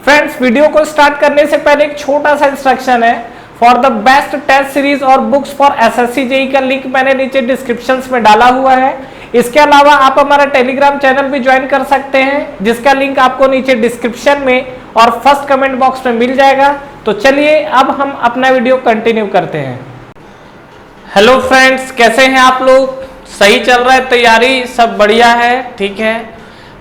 Friends, video को start करने से पहले एक छोटा सा इंस्ट्रक्शन है। For the best test series और बुक्स फॉर एसएससी जेईई का लिंक मैंने नीचे डिस्क्रिप्शन में डाला हुआ है। इसके अलावा आप हमारा टेलीग्राम चैनल भी ज्वाइन कर सकते हैं, जिसका लिंक आपको नीचे डिस्क्रिप्शन में और फर्स्ट कमेंट बॉक्स में मिल जाएगा। तो चलिए अब हम अपना वीडियो कंटिन्यू करते हैं। हेलो फ्रेंड्स, कैसे हैं आप लोग? सही चल रहा है? तैयारी सब बढ़िया है? ठीक है,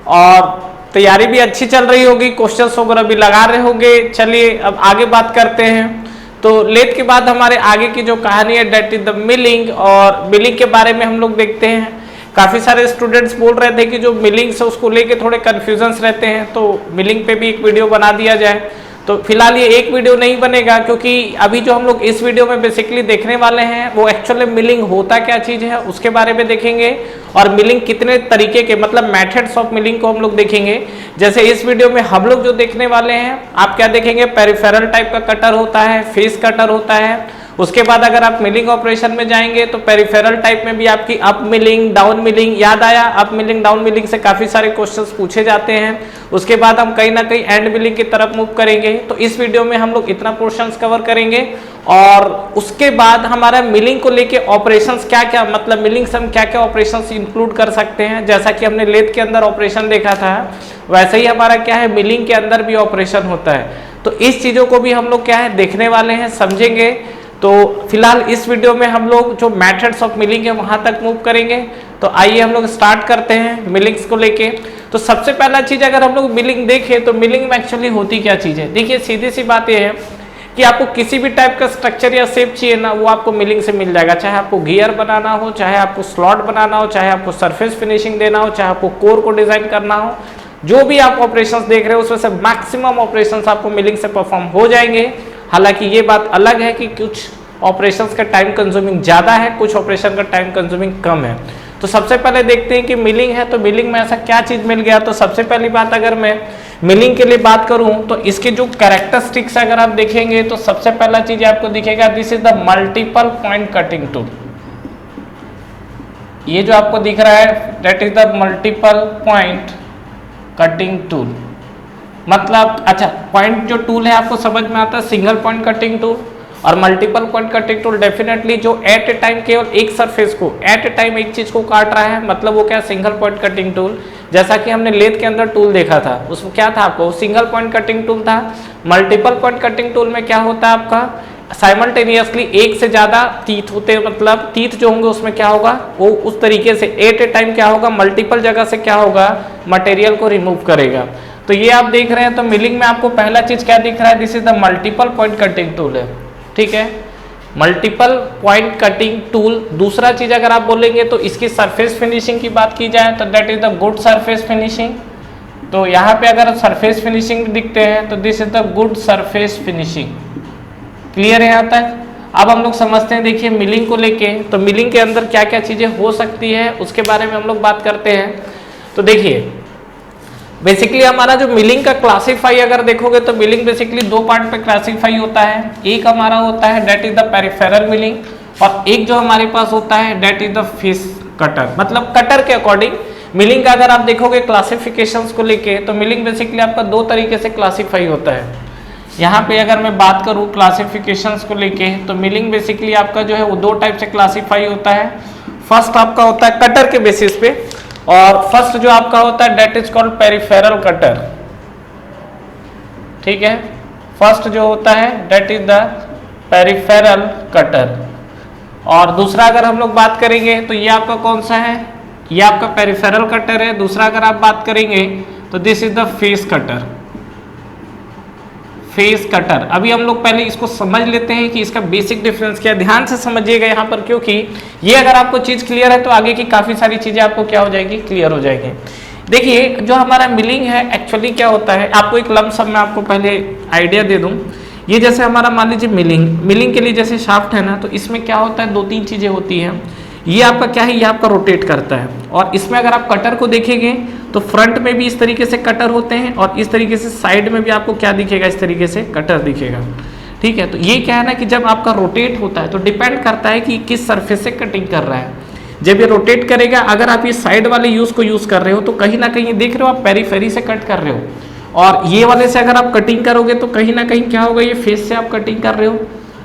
और तैयारी भी अच्छी चल रही होगी, क्वेश्चंस वगैरह भी लगा रहे होंगे। चलिए अब आगे बात करते हैं। तो लेट के बाद हमारे आगे की जो कहानी है डेट इज द मिलिंग, और मिलिंग के बारे में हम लोग देखते हैं। काफ़ी सारे स्टूडेंट्स बोल रहे थे कि जो मिलिंग से उसको लेके थोड़े कन्फ्यूजन्स रहते हैं, तो मिलिंग पे भी एक वीडियो बना दिया जाए। तो फिलहाल ये एक वीडियो नहीं बनेगा, क्योंकि अभी जो हम लोग इस वीडियो में बेसिकली देखने वाले हैं वो एक्चुअली मिलिंग होता क्या चीज़ है उसके बारे में देखेंगे, और मिलिंग कितने तरीके के मतलब मेथड्स ऑफ मिलिंग को हम लोग देखेंगे। जैसे इस वीडियो में हम लोग जो देखने वाले हैं, आप क्या देखेंगे, पेरिफेरल टाइप का कटर होता है, फेस कटर होता है। उसके बाद अगर आप मिलिंग ऑपरेशन में जाएंगे तो पेरिफेरल टाइप में भी आपकी अप मिलिंग, डाउन मिलिंग, याद आया अप मिलिंग डाउन मिलिंग से काफ़ी सारे क्वेश्चंस पूछे जाते हैं। उसके बाद हम कहीं ना कहीं एंड मिलिंग की तरफ मूव करेंगे। तो इस वीडियो में हम लोग इतना पोर्शंस कवर करेंगे, और उसके बाद हमारा मिलिंग को लेके ऑपरेशंस क्या क्या, मतलब मिलिंग से हम क्या क्या ऑपरेशंस इंक्लूड कर सकते हैं। जैसा कि हमने लेथ के अंदर ऑपरेशन देखा था, वैसे ही हमारा क्या है, मिलिंग के अंदर भी ऑपरेशन होता है। तो इस चीज़ों को भी हम लोग क्या है देखने वाले हैं, समझेंगे। तो फिलहाल इस वीडियो में हम लोग जो मेथड्स ऑफ मिलिंग है वहां तक मूव करेंगे। तो आइए हम लोग स्टार्ट करते हैं मिलिंग्स को लेके। तो सबसे पहला चीज, अगर हम लोग मिलिंग देखें तो मिलिंग में एक्चुअली होती क्या चीज है। देखिए, सीधी सी बात यह है कि आपको किसी भी टाइप का स्ट्रक्चर या शेप चाहिए ना, वो आपको मिलिंग से मिल जाएगा। चाहे आपको गियर बनाना हो, चाहे आपको स्लॉट बनाना हो, चाहे आपको सरफेस फिनिशिंग देना हो, चाहे आपको कोर को डिजाइन करना हो, जो भी आप ऑपरेशंस देख रहे हो उसमें से मैक्सिमम ऑपरेशंस आपको मिलिंग से परफॉर्म हो जाएंगे। हालांकि ये बात अलग है कि कुछ ऑपरेशंस का टाइम कंज्यूमिंग ज़्यादा है, कुछ ऑपरेशन का टाइम कंज्यूमिंग कम है। तो सबसे पहले देखते हैं कि मिलिंग है तो मिलिंग में ऐसा क्या चीज़ मिल गया। तो सबसे पहली बात, अगर मैं मिलिंग के लिए बात करूं तो इसके जो कैरेक्टरिस्टिक्स अगर आप देखेंगे तो सबसे पहला चीज़ आपको दिखेगा, this is the multiple point cutting tool. ये जो आपको दिख रहा है that is the multiple point cutting tool. मतलब अच्छा, पॉइंट जो टूल है आपको समझ में आता है, सिंगल पॉइंट कटिंग टूल और multiple point cutting tool definitely जो एट ए टाइम केवल एक सरफेस को एट ए टाइम एक चीज को काट रहा है, मतलब वो क्या, सिंगल पॉइंट कटिंग टूल। जैसा कि हमने लेथ के अंदर टूल देखा था, उसमें क्या था, आपको सिंगल पॉइंट कटिंग टूल था। मल्टीपल पॉइंट कटिंग टूल में क्या होता है, आपका साइमल्टेनियसली एक से ज्यादा टीथ होते हैं, मतलब टीथ जो होंगे उसमें क्या होगा, वो उस तरीके से एट ए टाइम क्या होगा, मल्टीपल जगह से क्या होगा, मटेरियल को रिमूव करेगा। तो ये आप देख रहे हैं। तो मिलिंग में आपको पहला चीज क्या दिख रहा है, this is the multiple point cutting tool है। ठीक है, मल्टीपल पॉइंट कटिंग टूल। दूसरा चीज अगर आप बोलेंगे तो इसकी सरफेस फिनिशिंग की बात की जाए तो that is the good surface finishing. तो यहाँ पे अगर सरफेस फिनिशिंग दिखते हैं तो this is the good surface finishing. Clear है यहाँ तक? अब हम लोग समझते हैं, देखिए मिलिंग को लेके, तो मिलिंग के अंदर क्या क्या चीजें हो सकती है उसके बारे में हम लोग बात करते हैं। तो देखिए बेसिकली हमारा जो मिलिंग का क्लासीफाई अगर देखोगे तो मिलिंग बेसिकली दो पार्ट पे क्लासीफाई होता है। एक हमारा होता है that is the peripheral milling, और एक जो हमारे पास होता है that is the face cutter. मतलब कटर के अकॉर्डिंग मिलिंग का अगर आप देखोगे क्लासिफिकेशंस को लेके, तो मिलिंग बेसिकली आपका दो तरीके से क्लासीफाई होता है। यहाँ पे अगर मैं बात करूँ क्लासिफिकेशंस को लेके, तो मिलिंग बेसिकली आपका जो है वो दो टाइप से क्लासीफाई होता है। फर्स्ट आपका होता है कटर के बेसिस पे, और फर्स्ट जो आपका होता है that is called peripheral cutter. ठीक है, फर्स्ट जो होता है that is the peripheral cutter. और दूसरा अगर हम लोग बात करेंगे तो ये आपका कौन सा है, ये आपका पेरिफेरल कटर है। दूसरा अगर आप बात करेंगे तो this is the face cutter. Face cutter, अभी हम लोग पहले इसको समझ लेते हैं कि इसका बेसिक डिफरेंस क्या है। ध्यान से समझिएगा यहाँ पर, क्योंकि ये अगर आपको चीज क्लियर है तो आगे की काफी सारी चीजें आपको क्या हो जाएगी, क्लियर हो जाएगी। देखिए जो हमारा मिलिंग है एक्चुअली क्या होता है, आपको एक लम्प सम में आपको पहले आइडिया दे दूं। ये जैसे हमारा मान लीजिए मिलिंग के लिए जैसे शाफ्ट है ना, तो इसमें क्या होता है, दो तीन चीजें होती हैं। ये आपका क्या है, ये आपका रोटेट करता है, और इसमें अगर आप कटर को देखेंगे तो फ्रंट में भी इस तरीके से कटर होते हैं, और इस तरीके से साइड में भी आपको क्या दिखेगा, इस तरीके से कटर दिखेगा। ठीक है, तो ये क्या है ना कि जब आपका रोटेट होता है तो डिपेंड करता है कि किस सरफेस से कटिंग कर रहा है। जब ये रोटेट करेगा, अगर आप ये साइड वाले यूज को यूज कर रहे हो तो कहीं ना कहीं देख रहे हो आप पेरीफेरी से कट कर रहे हो, और ये वाले से अगर आप कटिंग करोगे तो कहीं ना कहीं क्या होगा, ये फेस से आप कटिंग कर रहे हो।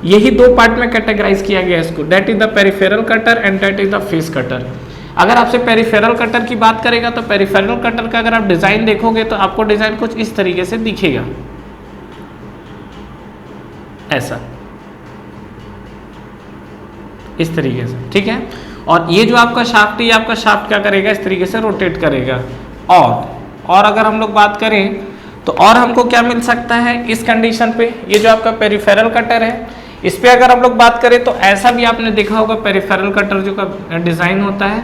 यही दो पार्ट में कैटेगराइज किया गया है इसको, that is the peripheral cutter and that is the face cutter. अगर आपसे पेरिफेरल कटर की बात करेगा तो पेरिफेरल कटर का अगर आप डिजाइन देखोगे तो आपको डिजाइन कुछ इस तरीके से दिखेगा, ऐसा, इस तरीके से, ठीक है। और ये जो आपका शाफ्ट है, ये आपका शाफ्ट क्या करेगा, इस तरीके से रोटेट करेगा। और अगर हम लोग बात करें तो और हमको क्या मिल सकता है इस कंडीशन पे, ये जो आपका पेरिफेरल कटर है इस पे अगर हम लोग बात करें तो ऐसा भी आपने देखा होगा पेरिफेरल कटर जो का डिजाइन होता है,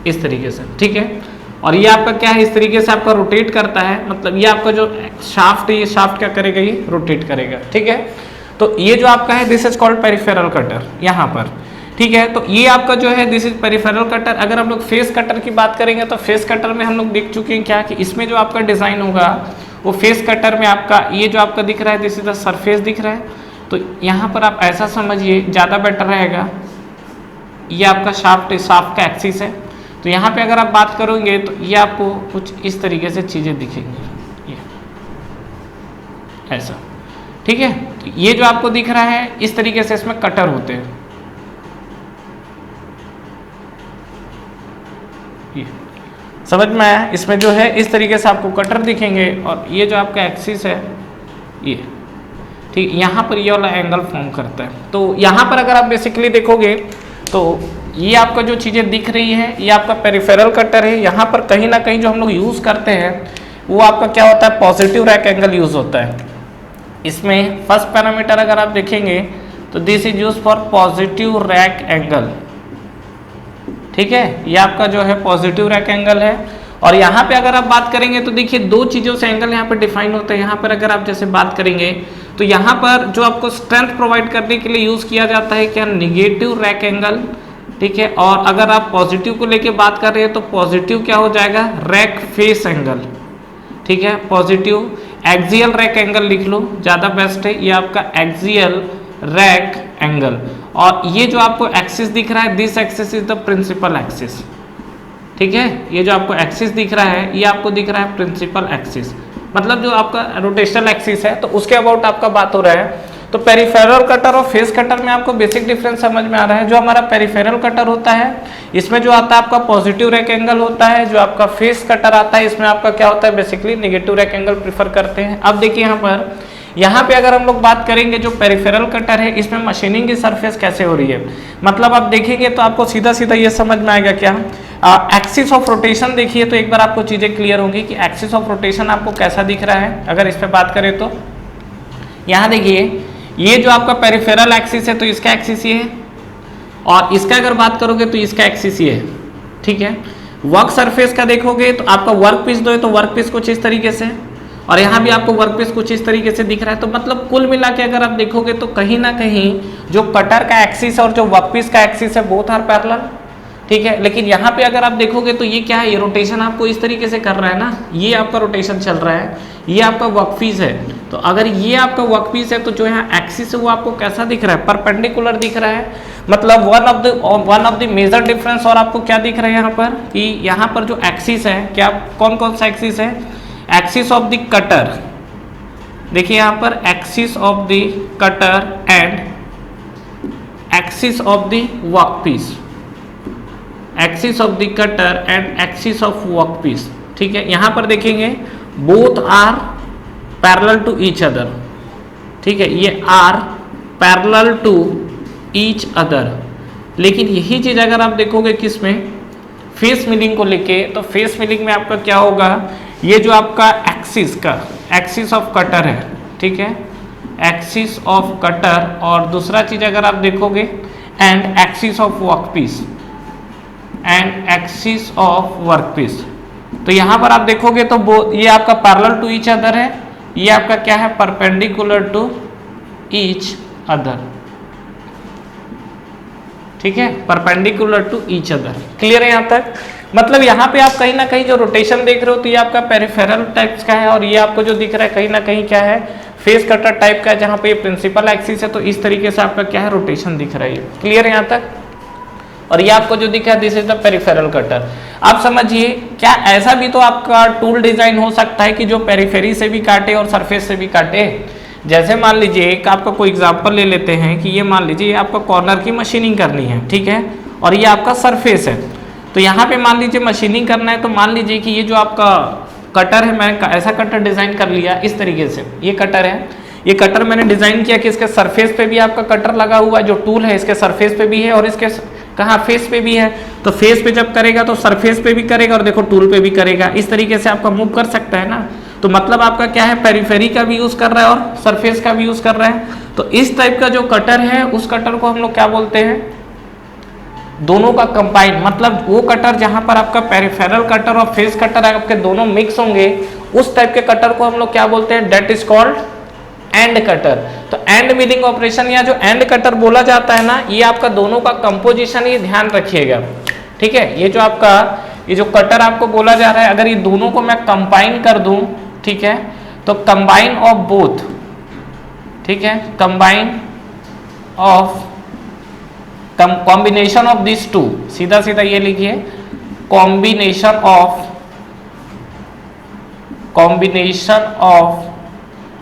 इस तरीके से, ठीक है। और ये आपका क्या है, इस तरीके से आपका रोटेट करता है, मतलब ये आपका जो शाफ्ट है, ये शाफ्ट क्या करेगा, ये रोटेट करेगा, ठीक है। तो ये जो आपका है this is called peripheral cutter यहाँ पर, ठीक है। तो ये आपका जो है दिस इज पेरिफेरल कटर। अगर हम लोग फेस कटर की बात करेंगे तो फेस कटर में हम लोग देख चुके हैं क्या कि इसमें जो आपका डिजाइन होगा वो फेस कटर में आपका ये जो आपका दिख रहा है दिस इज द सरफेस दिख रहा है, तो यहाँ पर आप ऐसा समझिए ज़्यादा बेटर रहेगा। ये आपका शाफ्ट है, शाफ्ट का एक्सिस है, तो यहाँ पे अगर आप बात करोगे तो ये आपको कुछ इस तरीके से चीज़ें दिखेंगी, ये ऐसा, ठीक है। तो ये जो आपको दिख रहा है इस तरीके से इसमें कटर होते हैं, ये समझ में आया। इसमें जो है इस तरीके से आपको कटर दिखेंगे और ये जो आपका एक्सिस है ये, ठीक, यहाँ पर ये वाला एंगल फॉर्म करता है। तो यहाँ पर अगर आप बेसिकली देखोगे तो ये आपका जो चीज़ें दिख रही है ये आपका पेरिफेरल कटर है। यहाँ पर कहीं ना कहीं जो हम लोग यूज़ करते हैं वो आपका क्या होता है, पॉजिटिव रैक एंगल यूज़ होता है। इसमें फर्स्ट पैरामीटर अगर आप देखेंगे तो this is use for positive rack angle, ठीक है। ये आपका जो है पॉजिटिव रैक एंगल है। और यहाँ पे अगर आप बात करेंगे तो देखिए दो चीज़ों से एंगल यहाँ पे डिफाइन होता है। यहाँ पर अगर आप जैसे बात करेंगे तो यहाँ पर जो आपको स्ट्रेंथ प्रोवाइड करने के लिए यूज़ किया जाता है क्या, निगेटिव रैक एंगल, ठीक है। और अगर आप पॉजिटिव को लेके बात कर रहे हैं तो पॉजिटिव क्या हो जाएगा, रैक फेस एंगल, ठीक है। पॉजिटिव एक्सियल रैक एंगल लिख लो, ज़्यादा बेस्ट है, ये आपका एक्सियल रैक एंगल। और ये जो आपको एक्सिस दिख रहा है this axis is the principal axis, ठीक है। ये जो आपको एक्सिस दिख रहा है ये आपको दिख रहा है प्रिंसिपल एक्सिस, मतलब जो आपका रोटेशनल एक्सिस है, तो उसके अबाउट आपका बात हो रहा है। तो पेरिफेरल कटर और फेस कटर में आपको बेसिक डिफरेंस समझ में आ रहा है। जो हमारा पेरिफेरल कटर होता है इसमें जो आता है आपका पॉजिटिव रैक एंगल होता है, जो आपका फेस कटर आता है इसमें आपका क्या होता है, basically negative rack angle prefer करते हैं। अब देखिए यहाँ पे अगर हम लोग बात करेंगे जो पेरिफेरल कटर है इसमें मशीनिंग की सरफेस कैसे हो रही है, मतलब आप देखेंगे तो आपको सीधा सीधा ये समझ में आएगा क्या, एक्सिस ऑफ रोटेशन देखिए तो एक बार आपको चीज़ें क्लियर होंगी कि एक्सिस ऑफ रोटेशन आपको कैसा दिख रहा है। अगर इस पर बात करें तो यहाँ देखिए ये जो आपका पेरिफेरल एक्सिस है तो इसका एक्सिस ये है, और इसका अगर बात करोगे तो इसका एक्सिस ये है, ठीक है। वर्क सरफेस का देखोगे तो आपका वर्क पीस दो है तो वर्क पीस कुछ इस तरीके से, और यहाँ भी आपको वर्क पीस कुछ इस तरीके से दिख रहा है। तो मतलब कुल मिला के अगर आप देखोगे तो कहीं ना कहीं जो कटर का एक्सिस और जो वर्क पीस का एक्सिस है बोथ आर पैरेलल, ठीक है। लेकिन यहाँ पे अगर आप देखोगे तो ये क्या है, ये रोटेशन आपको इस तरीके से कर रहा है ना, ये आपका रोटेशन चल रहा है, ये आपका वर्कपीस है। तो अगर ये आपका वर्कपीस है तो जो यहाँ एक्सिस है वो आपको कैसा दिख रहा है, परपेंडिकुलर दिख रहा है। मतलब one of the major difference और आपको क्या दिख रहा है यहाँ पर कि यहाँ पर जो एक्सिस है, क्या कौन कौन सा एक्सिस है, एक्सिस ऑफ द कटर, देखिए यहाँ पर axis of the cutter and axis of the workpiece, axis of the cutter and axis of workpiece, ठीक है। यहाँ पर देखेंगे both are parallel to each other, ठीक है, ये are parallel to each other. लेकिन यही चीज़ अगर आप देखोगे किसमें, फेस मिलिंग को लेके, तो फेस मिलिंग में आपका क्या होगा, ये जो आपका एक्सिस ऑफ कटर है, ठीक है, एक्सिस ऑफ कटर, और दूसरा चीज़ अगर आप देखोगे and axis of workpiece and axis of workpiece. तो यहाँ पर आप देखोगे तो ये आपका पैरेलल टू ईच अदर है, ये आपका क्या है, परपेंडिकुलर टू ईच अदर, ठीक है, perpendicular to each other. Clear है यहाँ तक? मतलब यहाँ पे आप कहीं ना कहीं जो रोटेशन देख रहे हो तो ये आपका पेरिफेरल टाइप्स का है, और ये आपको जो दिख रहा है कहीं ना कहीं क्या है, फेस कटर टाइप का है जहां पे ये प्रिंसिपल एक्सिस है, तो इस तरीके से आपका क्या है रोटेशन दिख रहा है। क्लियर है यहाँ तक? और ये आपको जो दिखा this is the peripheral cutter. आप समझिए क्या ऐसा भी तो आपका टूल डिजाइन हो सकता है कि जो पेरिफेरी से भी काटे और सरफेस से भी काटे। जैसे मान लीजिए एक आपका कोई एग्जांपल ले लेते हैं कि ये मान लीजिए आपका कॉर्नर की मशीनिंग करनी है, ठीक है, और ये आपका सरफेस है। तो यहाँ पे मान लीजिए मशीनिंग करना है, तो मान लीजिए कि ये जो आपका कटर है, मैंने ऐसा कटर डिजाइन कर लिया इस तरीके से। ये कटर है, ये कटर मैंने डिजाइन किया कि इसके सरफेस पे भी आपका कटर लगा हुआ है, जो टूल है इसके सरफेस पे भी है और इसके कहाँ फेस पे भी है। तो फेस पे जब करेगा तो सरफेस पे भी करेगा और देखो टूल पे भी करेगा। इस तरीके से आपका मूव कर सकता है ना। तो मतलब आपका क्या है, पेरिफेरी का भी यूज कर रहा है और सरफेस का भी यूज कर रहा है। तो इस टाइप का जो कटर है उस कटर को हम लोग क्या बोलते हैं, दोनों का कंबाइन, मतलब वो कटर जहां पर आपका पेरिफेरल कटर और फेस कटर आपके दोनों मिक्स होंगे, उस टाइप के कटर को हम लोग क्या बोलते हैं, that is called end cutter. तो एंड मिलिंग ऑपरेशन या जो एंड कटर बोला जाता है ना, ये आपका दोनों का कंपोजिशन, ये ध्यान रखिएगा, ठीक है। ये जो आपका ये जो कटर आपको बोला जा रहा है, अगर ये दोनों को मैं कंबाइन कर दूं, ठीक है, तो कंबाइन ऑफ बोथ, ठीक है, combine of combination of this two, सीधा सीधा ये लिखिए, कॉम्बिनेशन ऑफ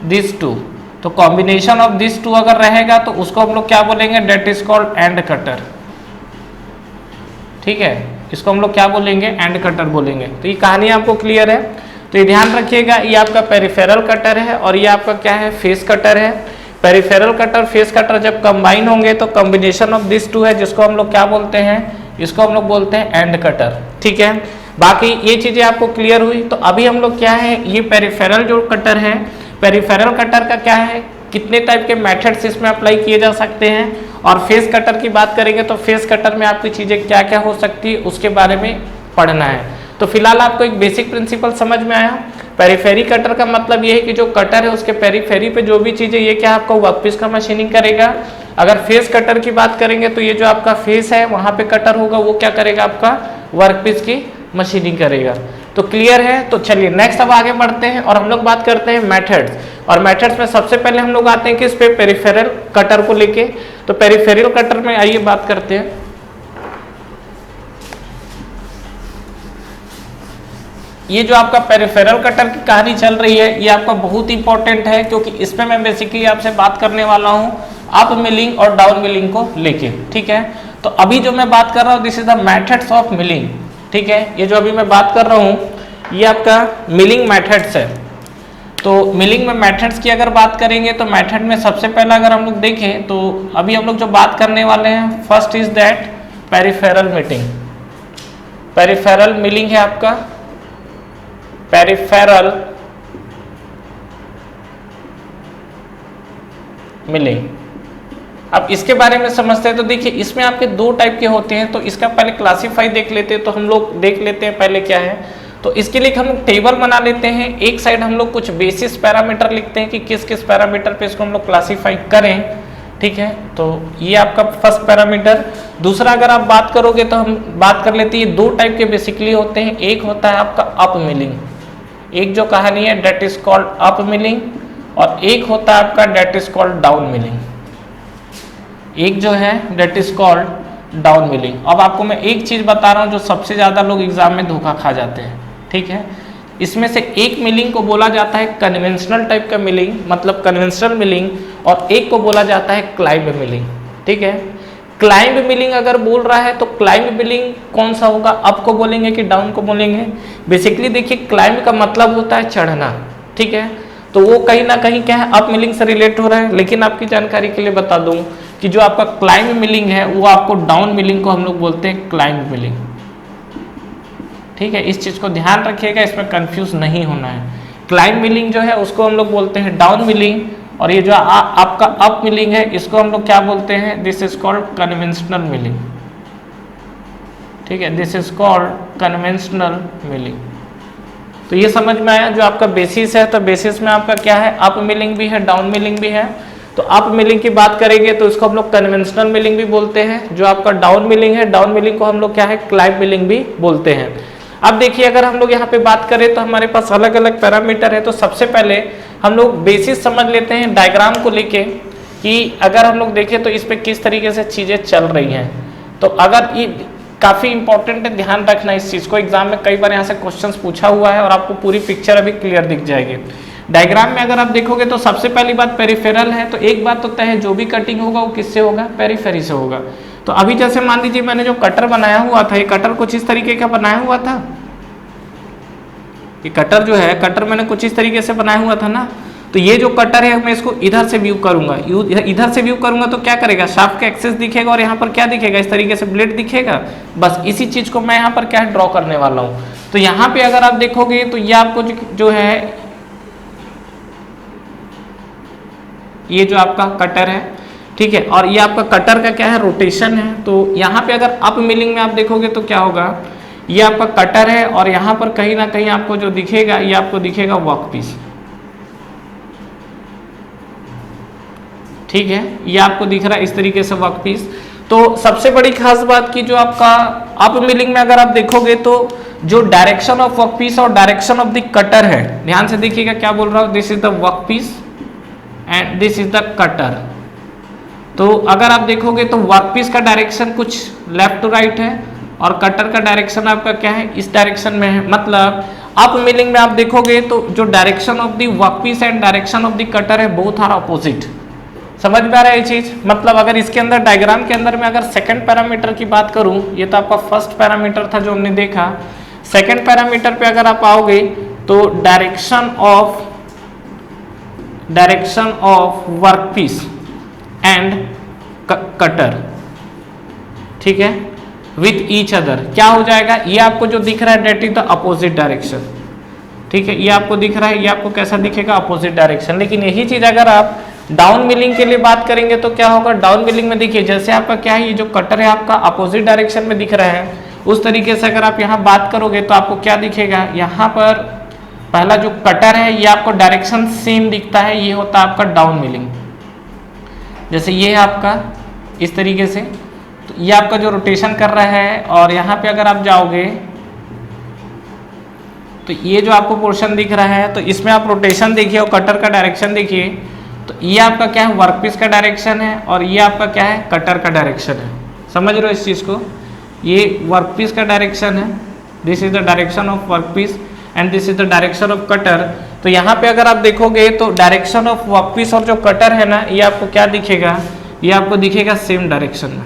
दिस टू। तो कॉम्बिनेशन ऑफ दिस टू अगर रहेगा तो उसको हम लोग क्या बोलेंगे, that is called end cutter, ठीक है, इसको हम लोग क्या बोलेंगे, एंड कटर बोलेंगे। तो ये कहानी आपको क्लियर है। तो ये ध्यान रखिएगा, ये आपका पेरिफेरल कटर है और ये आपका क्या है, फेस कटर है। पेरिफेरल कटर फेस कटर जब कंबाइन होंगे तो कॉम्बिनेशन ऑफ दिस टू है, जिसको हम लोग क्या बोलते हैं, इसको हम लोग बोलते हैं एंड कटर, ठीक है। बाकी ये चीजें आपको क्लियर हुई। तो अभी हम लोग क्या है, ये पेरिफेरल जो कटर है, पेरिफेरल कटर का क्या है, कितने टाइप के मेथड्स इसमें अप्लाई किए जा सकते हैं, और फेस कटर की बात करेंगे तो फेस कटर में आपकी चीजें क्या क्या हो सकती है उसके बारे में पढ़ना है। तो फिलहाल आपको एक बेसिक प्रिंसिपल समझ में आया। पेरिफेरी कटर का मतलब ये है कि जो कटर है उसके पेरिफेरी पे जो भी चीजें, ये क्या आपका वर्कपीस का मशीनिंग करेगा। अगर फेस कटर की बात करेंगे तो ये जो आपका फेस है वहां पे कटर होगा, वो क्या करेगा, आपका वर्कपीस की मशीनिंग करेगा। तो क्लियर है। तो चलिए नेक्स्ट अब आगे बढ़ते हैं और हम लोग बात करते हैं मेथड्स। और मेथड्स में सबसे पहले हम लोग आते हैं किस पे, पेरिफेरल कटर को लेके। तो पेरिफेरल कटर में आइए बात करते हैं। ये जो आपका पेरिफेरल कटर की कहानी चल रही है, ये आपका बहुत इंपॉर्टेंट है, क्योंकि इस पे मैं बेसिकली आपसे बात करने वाला हूँ अप मिलिंग और डाउन मिलिंग को लेके, ठीक है। तो अभी जो मैं बात कर रहा हूँ, this is the methods of milling, ठीक है। ये जो अभी मैं बात कर रहा हूँ ये आपका मिलिंग मेथड्स है। तो मिलिंग में मेथड्स की अगर बात करेंगे तो मेथड में सबसे पहला अगर हम लोग देखें तो अभी हम लोग जो बात करने वाले हैं, first is that peripheral milling. Peripheral milling है आपका पेरिफेरल मिलिंग। अब इसके बारे में समझते हैं। तो देखिए इसमें आपके दो टाइप के होते हैं, तो इसका पहले क्लासिफाई देख लेते हैं। तो हम लोग देख लेते हैं पहले क्या है। तो इसके लिए हम लोग टेबल बना लेते हैं। एक साइड हम लोग कुछ बेसिस पैरामीटर लिखते हैं कि किस किस पैरामीटर पे इसको हम लोग क्लासिफाई करें, ठीक है। तो ये आपका फर्स्ट पैरामीटर। दूसरा अगर आप बात करोगे तो हम बात कर लेते हैं, ये दो टाइप के बेसिकली होते हैं। एक होता है आपका अप मिलिंग, एक जो कहानी है that is called up milling, और एक होता है आपका that is called down milling. एक जो है that is called down milling. अब आपको मैं एक चीज बता रहा हूं जो सबसे ज्यादा लोग एग्जाम में धोखा खा जाते हैं, ठीक है। इसमें से एक मिलिंग को बोला जाता है कन्वेंशनल टाइप का मिलिंग, मतलब कन्वेंशनल मिलिंग, और एक को बोला जाता है क्लाइंब मिलिंग, ठीक है। क्लाइंब मिलिंग अगर बोल रहा है तो क्लाइंब मिलिंग कौन सा होगा, अप को बोलेंगे कि डाउन को बोलेंगे। बेसिकली देखिए क्लाइंब का मतलब होता है चढ़ना, ठीक है। तो वो कहीं ना कहीं क्या है, अप मिलिंग से रिलेट हो रहा है। लेकिन आपकी जानकारी के लिए बता दूं कि जो आपका क्लाइंब मिलिंग है वो आपको डाउन मिलिंग को हम लोग बोलते हैं क्लाइंब मिलिंग, ठीक है। इस चीज को ध्यान रखिएगा, इसमें कंफ्यूज नहीं होना है। क्लाइंब मिलिंग जो है उसको हम लोग बोलते हैं डाउन मिलिंग, और ये जो आपका अप मिलिंग है इसको हम लोग क्या बोलते हैं, this is called conventional milling, ठीक है। This is called conventional milling. तो ये समझ में आया जो आपका बेसिस है। तो बेसिस में आपका क्या है, अप मिलिंग भी है, डाउन मिलिंग भी है। तो अप मिलिंग की बात करेंगे तो इसको हम लोग कन्वेंशनल मिलिंग भी बोलते हैं। जो आपका डाउन मिलिंग है, डाउन मिलिंग को हम लोग क्या है, क्लाइंब मिलिंग भी बोलते हैं। अब देखिए अगर हम लोग यहाँ पे बात करें तो हमारे पास अलग अलग पैरामीटर है। तो सबसे पहले हम लोग बेसिस समझ लेते हैं डायग्राम को लेके कि अगर हम लोग देखें तो इस पे किस तरीके से चीजें चल रही हैं। तो अगर ये काफी इंपॉर्टेंट है, ध्यान रखना इस चीज को, एग्जाम में कई बार यहाँ से क्वेश्चंस पूछा हुआ है और आपको पूरी पिक्चर अभी क्लियर दिख जाएगी। डायग्राम में अगर आप देखोगे तो सबसे पहली बात पेरिफेरल है, तो एक बात तो तय है, जो भी कटिंग होगा वो किससे होगा, पेरिफेरी से होगा। तो अभी जैसे मान लीजिए मैंने जो कटर बनाया हुआ था, ये कटर कुछ इस तरीके का बनाया हुआ था, ये कटर जो है, कटर मैंने कुछ इस तरीके से बनाया हुआ था ना। तो ये जो कटर है मैं इसको इधर से व्यू करूंगा, इधर से व्यू करूंगा तो क्या करेगा, शाफ्ट का एक्सेस दिखेगा और यहाँ पर क्या दिखेगा, इस तरीके से ब्लेड दिखेगा। बस इसी चीज को मैं यहाँ पर क्या ड्रॉ करने वाला हूँ। तो यहाँ पे अगर आप देखोगे तो ये आपको जो है, ये जो आपका कटर है, ठीक है, और ये आपका कटर का क्या है, रोटेशन है। तो यहाँ पे अगर अप मिलिंग में आप देखोगे तो क्या होगा, ये आपका कटर है और यहाँ पर कहीं ना कहीं आपको जो दिखेगा, ये आपको दिखेगा वर्कपीस, ठीक है, ये आपको दिख रहा है इस तरीके से वर्कपीस। तो सबसे बड़ी खास बात की जो आपका अप मिलिंग में अगर आप देखोगे तो जो डायरेक्शन ऑफ वर्कपीस और डायरेक्शन ऑफ द कटर है, ध्यान से देखिएगा क्या बोल रहा हूं, this is the workpiece and this is the cutter. तो अगर आप देखोगे तो वर्कपीस का डायरेक्शन कुछ लेफ्ट टू राइट है और कटर का डायरेक्शन आपका क्या है, इस डायरेक्शन में है। मतलब अप मिलिंग में आप देखोगे तो जो direction of the workpiece and direction of the cutter है, बोथ आर अपोजिट। समझ में आ रहा है ये चीज। मतलब अगर इसके अंदर डायग्राम के अंदर में अगर सेकंड पैरामीटर की बात करूं, ये तो आपका फर्स्ट पैरामीटर था जो हमने देखा। सेकंड पैरामीटर पे अगर आप आओगे तो direction of workpiece and cutter, ठीक है, विथ ईच अदर क्या हो जाएगा, ये आपको जो दिख रहा है that is the opposite direction, ठीक है, ये आपको दिख रहा है, ये आपको कैसा दिखेगा, अपोजिट डायरेक्शन। लेकिन यही चीज अगर आप डाउन मिलिंग के लिए बात करेंगे तो क्या होगा, डाउन मिलिंग में देखिए जैसे आपका क्या है, ये जो कटर है आपका अपोजिट डायरेक्शन में दिख रहा है, उस तरीके से अगर आप यहाँ बात करोगे तो आपको क्या दिखेगा, यहाँ पर पहला जो कटर है ये आपको डायरेक्शन सेम दिखता है, ये होता है आपका डाउन मिलिंग। जैसे ये है आपका इस तरीके से, तो ये आपका जो रोटेशन कर रहा है, और यहाँ पे अगर आप जाओगे तो ये जो आपको पोर्शन दिख रहा है, तो इसमें आप रोटेशन देखिए और कटर का डायरेक्शन देखिए, तो ये आपका क्या है, वर्कपीस का डायरेक्शन है और ये आपका क्या है, कटर का डायरेक्शन है। समझ रहे हो इस चीज को, ये वर्कपीस का डायरेक्शन है, this is the direction of workpiece and this is the direction off cutter. तो यहाँ पे अगर आप देखोगे तो डायरेक्शन ऑफ वर्कपीस और जो कटर है ना, ये आपको क्या दिखेगा, ये आपको दिखेगा सेम डायरेक्शन में,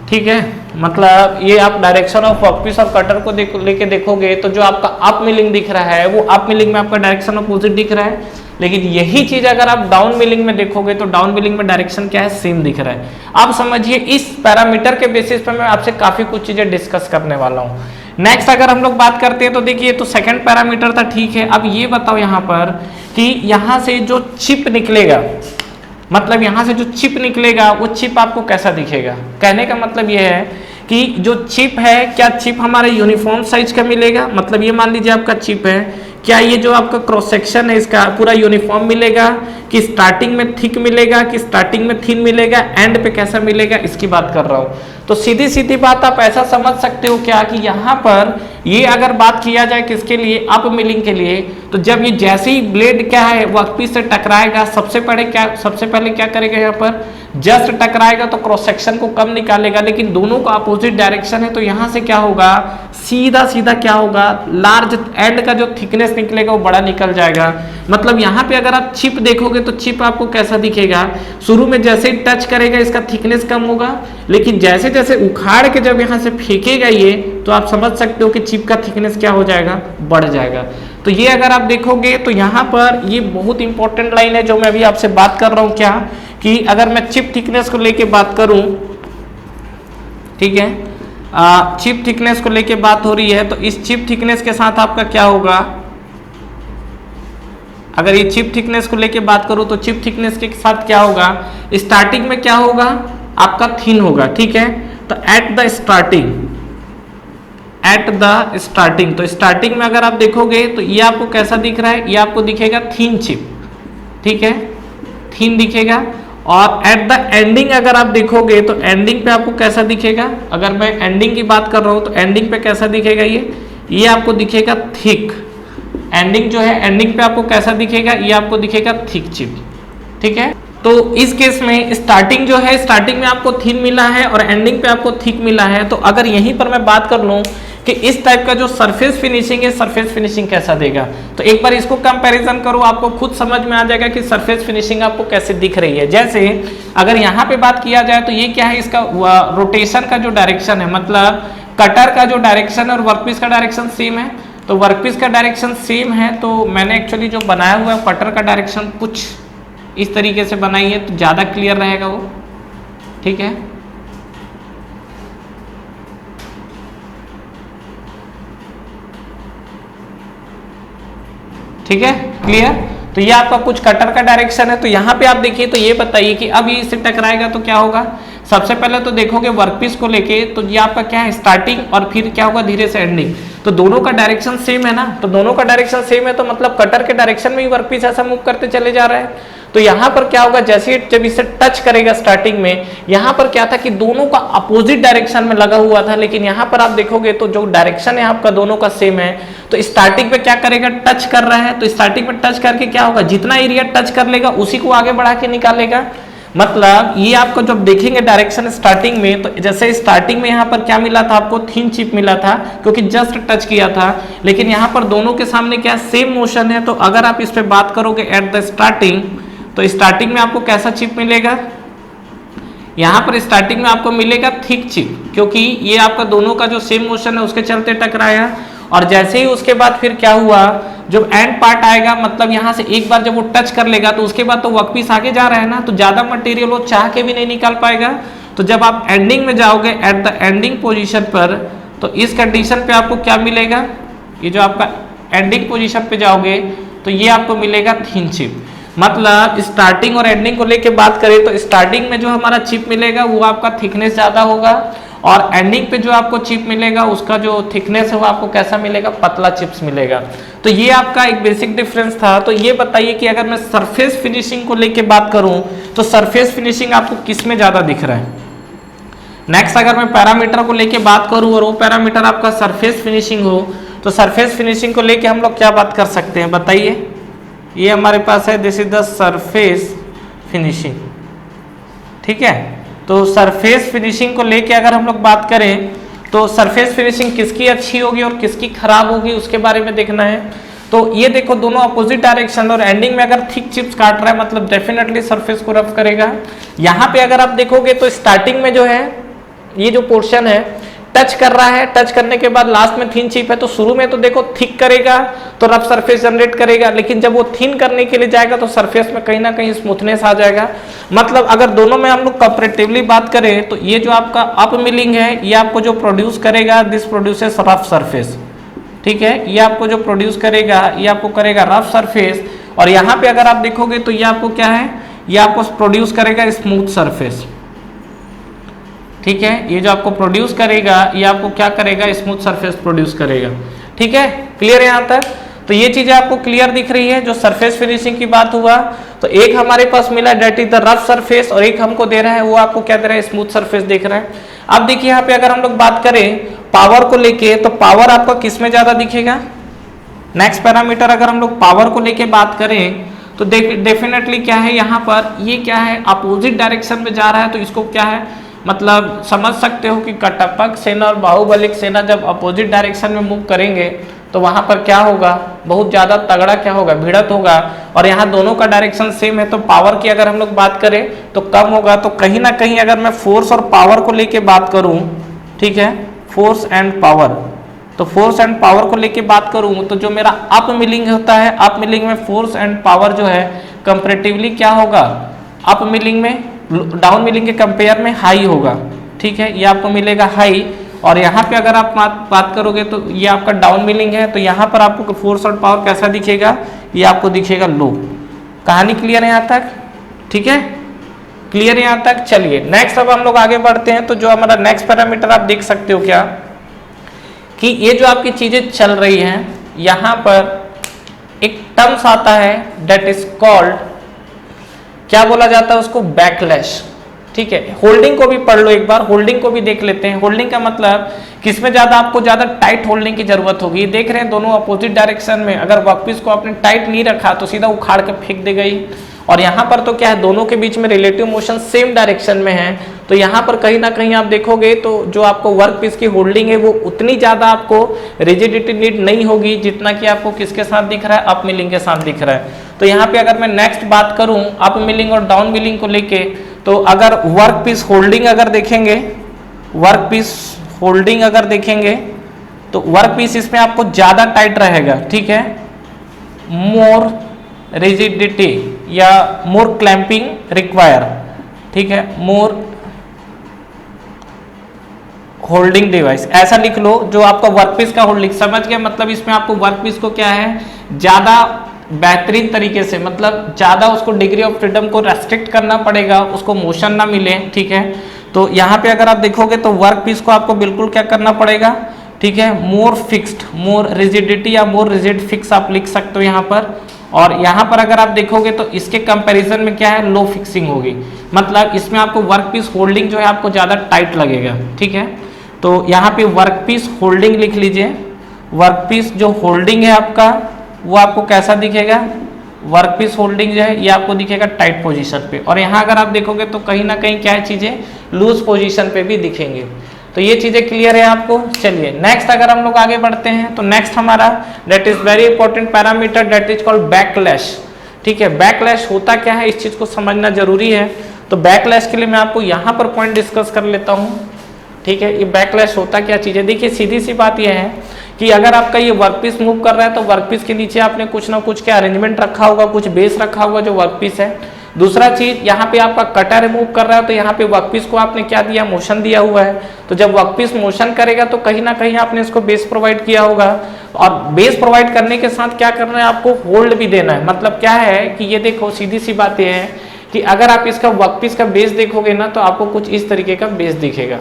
ठीक है। मतलब ये आप डायरेक्शन ऑफ वर्कपीस और कटर को लेके देखोगे तो जो आपका अप मिलिंग दिख रहा है, वो अप मिलिंग में आपका डायरेक्शन अपोजिट दिख रहा है। लेकिन यही चीज अगर आप डाउन मिलिंग में देखोगे तो डाउन मिलिंग में डायरेक्शन क्या है, सेम दिख रहा है। आप समझिए इस पैरामीटर के बेसिस पर मैं आपसे काफी कुछ चीजें डिस्कस करने वाला हूँ। नेक्स्ट अगर हम लोग बात करते हैं तो देखिए, तो सेकंड पैरामीटर था, ठीक है। अब ये बताओ यहाँ पर कि यहाँ से जो चिप निकलेगा, मतलब यहाँ से जो चिप निकलेगा वो चिप आपको कैसा दिखेगा। कहने का मतलब ये है कि जो चिप है, क्या चिप हमारे यूनिफॉर्म साइज का मिलेगा, मतलब ये मान लीजिए आपका चिप है, क्या ये जो आपका क्रॉस सेक्शन है इसका पूरा यूनिफॉर्म मिलेगा, कि स्टार्टिंग में थिक मिलेगा, कि स्टार्टिंग में थिन मिलेगा, एंड पे कैसा मिलेगा, इसकी बात कर रहा हूँ। तो सीधी सीधी बात आप ऐसा समझ सकते हो क्या कि यहाँ पर ये अगर बात किया जाए किसके लिए, अप मिलिंग के लिए, तो जब ये जैसे ही ब्लेड क्या है वर्कपीस से टकराएगा, सबसे पहले क्या करेगा, यहाँ पर जस्ट टकराएगा तो क्रॉस सेक्शन को कम निकालेगा, लेकिन दोनों का अपोजिट डायरेक्शन है, तो यहाँ से क्या होगा, सीधा क्या होगा, लार्ज एंड का जो थिकनेस निकलेगा वो बड़ा निकल जाएगा। मतलब यहाँ पे अगर आप चिप देखोगे तो चिप आपको कैसा दिखेगा, शुरू में जैसे ही टच करेगा इसका थिकनेस कम होगा, लेकिन जैसे जैसे उखाड़ के जब यहाँ से फेंकेगा ये, तो आप समझ सकते हो कि चिप का थिकनेस क्या हो जाएगा, बढ़ जाएगा। तो ये अगर आप देखोगे तो यहाँ पर ये बहुत इंपॉर्टेंट लाइन है जो मैं अभी आपसे बात कर रहा हूँ, क्या कि अगर मैं चिप थिकनेस को लेके बात करूं, ठीक है, चिप थिकनेस को लेके बात हो रही है, तो इस चिप थिकनेस के साथ आपका क्या होगा, अगर ये चिप थिकनेस को लेके बात करूं तो चिप थिकनेस के साथ क्या होगा, स्टार्टिंग में क्या होगा, आपका थिन होगा, ठीक है। तो एट द स्टार्टिंग, तो स्टार्टिंग में अगर आप देखोगे तो ये आपको कैसा दिख रहा है, ये आपको दिखेगा थिन चिप, ठीक है, थिन दिखेगा। और एट द एंडिंग अगर आप देखोगे तो एंडिंग पे आपको कैसा दिखेगा, अगर मैं एंडिंग की बात कर रहा हूं तो एंडिंग पे कैसा दिखेगा, ये आपको दिखेगा थिक एंडिंग जो है, एंडिंग पे आपको कैसा दिखेगा, ये आपको दिखेगा थिक चिप। ठीक है, तो इस केस में स्टार्टिंग जो है, स्टार्टिंग में आपको थिन मिला है और एंडिंग पे आपको थिक मिला है। तो अगर यहीं पर मैं बात कर लूं कि इस टाइप का जो सरफेस फिनिशिंग है, सरफेस फिनिशिंग कैसा देगा, तो एक बार इसको कंपैरिजन करो, आपको खुद समझ में आ जाएगा कि सरफेस फिनिशिंग आपको कैसे दिख रही है। जैसे अगर यहाँ पे बात किया जाए तो ये क्या है, इसका रोटेशन का जो डायरेक्शन है, मतलब कटर का जो डायरेक्शन है और वर्कपीस का डायरेक्शन सेम है। तो वर्कपीस का डायरेक्शन सेम है, तो मैंने एक्चुअली जो बनाया हुआ है कटर का डायरेक्शन कुछ इस तरीके से बनाई है, तो ज़्यादा क्लियर रहेगा वो। ठीक है, ठीक है, क्लियर। तो ये आपका कुछ कटर का डायरेक्शन है। तो यहाँ पे आप देखिए, तो ये बताइए कि अब ये इससे टकराएगा तो क्या होगा। सबसे पहले तो देखोगे वर्कपीस को लेके, तो ये आपका क्या है, स्टार्टिंग, और फिर क्या होगा, धीरे से एंडिंग। तो दोनों का डायरेक्शन सेम है ना, तो दोनों का डायरेक्शन सेम है, तो मतलब कटर के डायरेक्शन में ही वर्कपीस ऐसा मूव करते चले जा रहा है। तो यहाँ पर क्या होगा, जैसे जब इसे टच करेगा स्टार्टिंग में, यहाँ पर क्या था कि दोनों का अपोजिट डायरेक्शन में लगा हुआ था, लेकिन यहाँ पर आप देखोगे तो जो डायरेक्शन है आपका दोनों का सेम है। तो स्टार्टिंग पे क्या करेगा, टच कर रहा है, तो स्टार्टिंग में टच करके क्या होगा, जितना एरिया टच कर लेगा उसी को आगे बढ़ा के निकालेगा। मतलब ये आपको जब देखेंगे डायरेक्शन स्टार्टिंग में, तो जैसे स्टार्टिंग में यहाँ पर क्या मिला था, आपको थिन चिप मिला था क्योंकि जस्ट टच किया था, लेकिन यहाँ पर दोनों के सामने क्या सेम मोशन है। तो अगर आप इस पे बात करोगे एट द स्टार्टिंग, तो स्टार्टिंग में आपको कैसा चिप मिलेगा, यहाँ पर स्टार्टिंग में आपको मिलेगा थिक चिप, क्योंकि ये आपका दोनों का जो सेम मोशन है उसके चलते टकराया। और जैसे ही उसके बाद फिर क्या हुआ, जब एंड पार्ट आएगा, मतलब यहाँ से एक बार जब वो टच कर लेगा तो उसके बाद तो वर्कपीस आगे जा रहा है ना, तो ज्यादा मटेरियल वो चाह के भी नहीं निकाल पाएगा। तो जब आप एंडिंग में जाओगे, एट द एंडिंग पोजीशन पर, तो इस कंडीशन पे आपको क्या मिलेगा, ये जो आपका एंडिंग पोजीशन पे जाओगे तो ये आपको मिलेगा थिन चिप। मतलब स्टार्टिंग और एंडिंग को लेके बात करें तो स्टार्टिंग में जो हमारा चिप मिलेगा वो आपका थिकनेस ज्यादा होगा, और एंडिंग पे जो आपको चिप मिलेगा उसका जो थिकनेस है वो आपको कैसा मिलेगा, पतला चिप्स मिलेगा। तो ये आपका एक बेसिक डिफरेंस था। तो ये बताइए कि अगर मैं सरफेस फिनिशिंग को लेके बात करूं तो सरफेस फिनिशिंग आपको किस में ज्यादा दिख रहा है। नेक्स्ट अगर मैं पैरामीटर को लेके बात करूं और वो पैरामीटर आपका सरफेस फिनिशिंग हो, तो सरफेस फिनिशिंग को लेके हम लोग क्या बात कर सकते हैं, बताइए। ये हमारे पास है, this is the surface finishing. ठीक है, तो सरफेस फिनिशिंग को लेके अगर हम लोग बात करें तो सरफेस फिनिशिंग किसकी अच्छी होगी और किसकी खराब होगी उसके बारे में देखना है। तो ये देखो दोनों अपोजिट डायरेक्शन, और एंडिंग में अगर थिक चिप्स काट रहा है मतलब डेफिनेटली सरफेस को रफ करेगा। यहाँ पे अगर आप देखोगे तो स्टार्टिंग में जो है ये जो पोर्शन है टच कर रहा है, टच करने के बाद लास्ट में थिन चिप है, तो शुरू में तो देखो थिक करेगा तो रफ सरफेस जनरेट करेगा, लेकिन जब वो थिन करने के लिए जाएगा तो सरफेस में कहीं ना कहीं स्मूथनेस आ जाएगा। मतलब अगर दोनों में हम लोग कंपैरेटिवली बात करें तो ये जो आपका अप मिलिंग है ये आपको जो प्रोड्यूस करेगा, दिस प्रोड्यूसेस रफ सरफेस। ठीक है, ये आपको जो प्रोड्यूस करेगा ये आपको करेगा रफ सरफेस, और यहाँ पे अगर आप देखोगे तो ये आपको क्या है, ये आपको प्रोड्यूस करेगा स्मूथ सरफेस। ठीक है, ये जो आपको प्रोड्यूस करेगा ये आपको क्या करेगा, स्मूथ सरफेस प्रोड्यूस करेगा। ठीक है, क्लियर है यहाँ तक। तो ये चीजें आपको क्लियर दिख रही है जो सरफेस फिनिशिंग की बात हुआ। तो एक हमारे पास मिला that is the rough surface, और एक हमको दे रहा है वो आपको क्या दे रहा है, स्मूथ सरफेस देख रहा है। अब देखिए यहाँ पे अगर हम लोग बात करें पावर को लेके, तो पावर आपका किस में ज्यादा दिखेगा। नेक्स्ट पैरामीटर अगर हम लोग पावर को लेके बात करें तो डेफिनेटली क्या है, यहाँ पर ये क्या है, अपोजिट डायरेक्शन में जा रहा है, तो इसको क्या है, मतलब समझ सकते हो कि कटप्पक सेना और बाहुबलिक सेना जब अपोजिट डायरेक्शन में मूव करेंगे तो वहां पर क्या होगा, बहुत ज्यादा तगड़ा क्या होगा, भिड़त होगा। और यहाँ दोनों का डायरेक्शन सेम है, तो पावर की अगर हम लोग बात करें तो कम होगा। तो कहीं ना कहीं अगर मैं फोर्स और पावर को लेके बात करूं, ठीक है, फोर्स एंड पावर, तो फोर्स एंड पावर को लेके बात करूं तो जो मेरा अप मिलिंग होता है, अप मिलिंग में फोर्स एंड पावर जो है कंपैरेटिवली क्या होगा, अप मिलिंग में डाउन मिलिंग के कंपेयर में हाई होगा। ठीक है, ये आपको मिलेगा हाई। और यहाँ पे अगर आप बात करोगे तो ये आपका डाउन मिलिंग है, तो यहाँ पर आपको फोर्स और पावर कैसा दिखेगा, ये आपको दिखेगा लो। कहानी क्लियर है यहाँ तक। ठीक है, क्लियर है यहाँ तक। चलिए नेक्स्ट अब हम लोग आगे बढ़ते हैं। तो जो हमारा नेक्स्ट पैरामीटर आप देख सकते हो क्या, कि ये जो आपकी चीजें चल रही हैं, यहाँ पर एक टर्म्स आता है डेट इज कॉल्ड, क्या बोला जाता है उसको, बैकलैश। ठीक है। होल्डिंग को भी पढ़ लो एक बार, होल्डिंग को भी देख लेते हैं। होल्डिंग का मतलब किसमें ज्यादा आपको ज्यादा टाइट होल्डिंग की जरूरत होगी। देख रहे हैं दोनों अपोजिट डायरेक्शन में, अगर वर्कपीस को आपने टाइट नहीं रखा तो सीधा उखाड़ के फेंक देगा ही। और यहाँ पर तो क्या है, दोनों के बीच में रिलेटिव मोशन सेम डायरेक्शन में है, तो यहाँ पर कहीं ना कहीं आप देखोगे तो जो आपको वर्कपीस की होल्डिंग है वो उतनी ज्यादा आपको रिजिडिटी नीड नहीं होगी जितना कि आपको किसके साथ दिख रहा है, अप मिलिंग के साथ दिख रहा है। तो यहाँ पे अगर मैं नेक्स्ट बात करूं अप मिलिंग और डाउन मिलिंग को लेके, तो अगर वर्कपीस होल्डिंग अगर देखेंगे, वर्कपीस होल्डिंग अगर देखेंगे तो वर्कपीस इसमें आपको ज्यादा टाइट रहेगा, ठीक है, मोर रिजिडिटी या मोर क्लैंपिंग रिक्वायर, ठीक है, मोर होल्डिंग डिवाइस ऐसा लिख लो। जो आपका वर्कपीस का होल्डिंग, समझ गए, मतलब इसमें आपको वर्कपीस को क्या है ज्यादा बेहतरीन तरीके से, मतलब ज्यादा उसको डिग्री ऑफ फ्रीडम को रेस्ट्रिक्ट करना पड़ेगा, उसको मोशन ना मिले, ठीक है। तो यहाँ पे अगर आप देखोगे तो वर्कपीस को आपको बिल्कुल क्या करना पड़ेगा, ठीक है, मोर फिक्स्ड, मोर रिजिडिटी या मोर रिजिड फिक्स आप लिख सकते हो यहाँ पर। और यहाँ पर अगर आप देखोगे तो इसके कंपैरिजन में क्या है, लो फिक्सिंग होगी, मतलब इसमें आपको वर्कपीस होल्डिंग जो है आपको ज्यादा टाइट लगेगा, ठीक है। तो यहाँ पे वर्कपीस होल्डिंग लिख लीजिए। वर्कपीस जो होल्डिंग है आपका वो आपको कैसा दिखेगा, वर्कपीस होल्डिंग जो है ये आपको दिखेगा टाइट पोजीशन पे, और यहाँ अगर आप देखोगे तो कहीं ना कहीं क्या है चीजें लूज पोजीशन पे भी दिखेंगे। तो ये चीजें क्लियर है आपको। चलिए नेक्स्ट अगर हम लोग आगे बढ़ते हैं तो नेक्स्ट हमारा that is very important parameter that is called backlash, ठीक है। बैकलैश होता क्या है इस चीज को समझना जरूरी है। तो बैकलैश के लिए मैं आपको यहाँ पर पॉइंट डिस्कस कर लेता हूँ, ठीक है। ये बैकलैश होता क्या चीज है, देखिए सीधी सी बात यह है कि अगर आपका ये वर्कपीस मूव कर रहा है तो वर्कपीस के नीचे आपने कुछ ना कुछ क्या अरेंजमेंट रखा होगा, कुछ बेस रखा होगा जो वर्कपीस है। दूसरा चीज यहाँ पे आपका कटर मूव कर रहा है तो यहाँ पे वर्कपीस को आपने क्या दिया, मोशन दिया हुआ है। तो जब वर्कपीस मोशन करेगा तो कहीं ना कहीं आपने इसको बेस प्रोवाइड किया होगा, और बेस प्रोवाइड करने के साथ क्या करना है, आपको होल्ड भी देना है। मतलब क्या है कि ये देखो सीधी सी बात ये है कि अगर आप इसका वर्कपीस का बेस देखोगे ना तो आपको कुछ इस तरीके का बेस दिखेगा